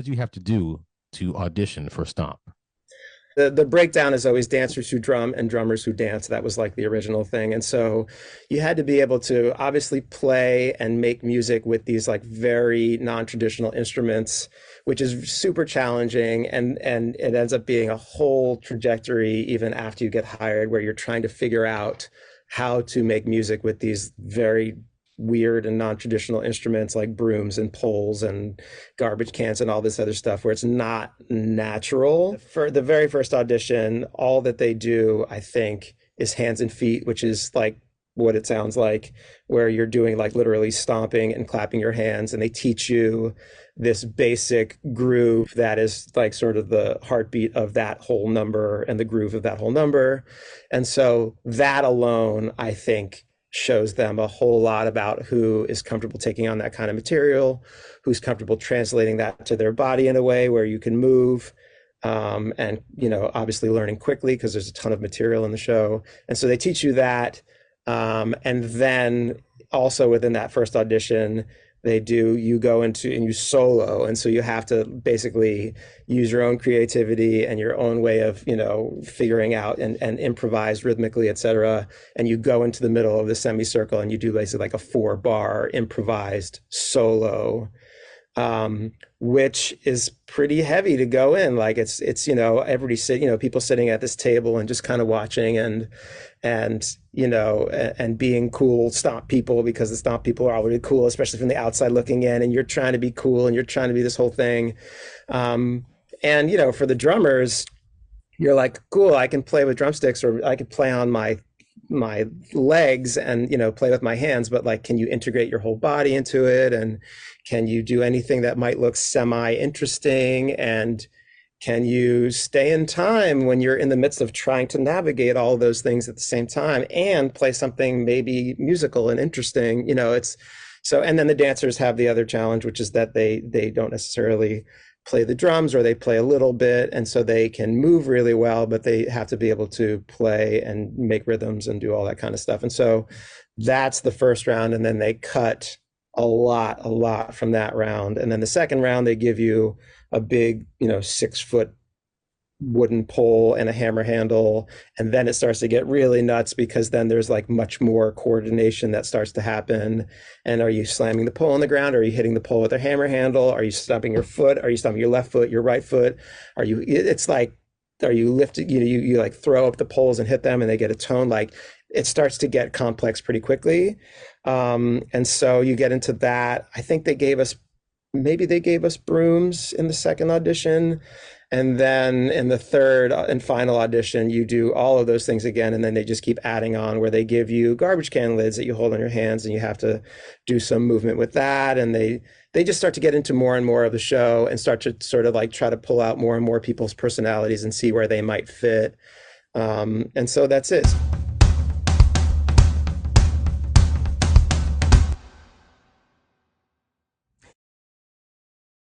did you have to do to audition for Stomp? The breakdown is always dancers who drum and drummers who dance. That was like the original thing. And so you had to be able to obviously play and make music with these like very non-traditional instruments, which is super challenging. And it ends up being a whole trajectory even after you get hired, where you're trying to figure out how to make music with these very weird and non-traditional instruments like brooms and poles and garbage cans and all this other stuff where it's not natural. For the very first audition, all that they do, I think, is hands and feet, which is like what it sounds like, where you're doing like literally stomping and clapping your hands, and they teach you this basic groove that is like sort of the heartbeat of that whole number and the groove of that whole number. And so that alone, I think, shows them a whole lot about who is comfortable taking on that kind of material, who's comfortable translating that to their body in a way where you can move, and, you know, obviously learning quickly because there's a ton of material in the show. And so they teach you that. And then also within that first audition, you go into and you solo. And so you have to basically use your own creativity and your own way of, you know, figuring out and improvise rhythmically, et cetera. And you go into the middle of the semicircle and you do basically like a 4-bar improvised solo, which is pretty heavy to go in. Like it's, you know, people sitting at this table and just kind of watching and, you know, and being cool Stomp people, because the Stomp people are already cool, especially from the outside looking in, and you're trying to be cool and you're trying to be this whole thing. And, you know, for the drummers, you're like, cool, I can play with drumsticks, or I can play on my legs and, you know, play with my hands, but like, can you integrate your whole body into it? And can you do anything that might look semi-interesting? And can you stay in time when you're in the midst of trying to navigate all of those things at the same time and play something maybe musical and interesting? You know, it's so, and then the dancers have the other challenge, which is that they don't necessarily play the drums, or they play a little bit, and so they can move really well, but they have to be able to play and make rhythms and do all that kind of stuff. And so that's the first round, and then they cut a lot from that round. And then the second round, they give you a big, you know, 6-foot wooden pole and a hammer handle. And then it starts to get really nuts, because then there's like much more coordination that starts to happen. And are you slamming the pole on the ground? Are you hitting the pole with a hammer handle? Are you stomping your foot? Are you stomping your left foot, your right foot? It's like, are you lifting, you like throw up the poles and hit them and they get a tone? Like, it starts to get complex pretty quickly. And so you get into that. I think they gave us brooms in the second audition. And then in the third and final audition, you do all of those things again. And then they just keep adding on, where they give you garbage can lids that you hold on your hands, and you have to do some movement with that. And they just start to get into more and more of the show and start to sort of like try to pull out more and more people's personalities and see where they might fit. And so that's it.